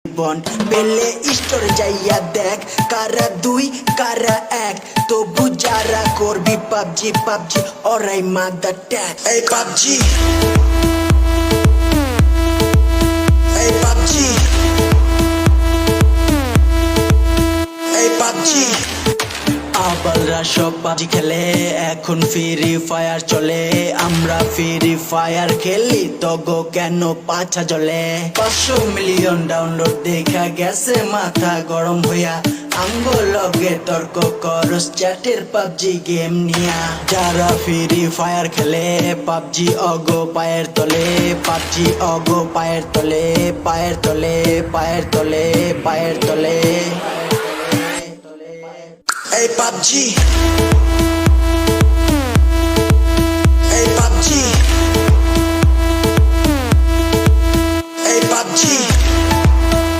bond পেলে স্টোরে যাইয়া দেখ কারা দুই কারা এক তবু যারা করবি পাবজি পাবজি ওরাই মাদার ট্যাগ এই পাবজি এই পাবজি এই পাবজি আবালরা সব পাবজি খেলে এখন ফ্রি ফায়ার চলে আমরা ফ্রি ফায়ার খেলি তগো কেন পাছা জ্বলে 500 মিলিয়ন ডাউনলোড দেখা গেছে মাথা গরম হইয়া আঙ্গো লগে তর্ক করস চ্যাটের পাবজি গেম নিয়া যারা ফ্রি ফায়ার খেলে পাবজি অগো পায়ের তলে পাবজি অগো পায়ের তলে পায়ের তলে পায়ের তলে পায়ের তলে এই পাবজি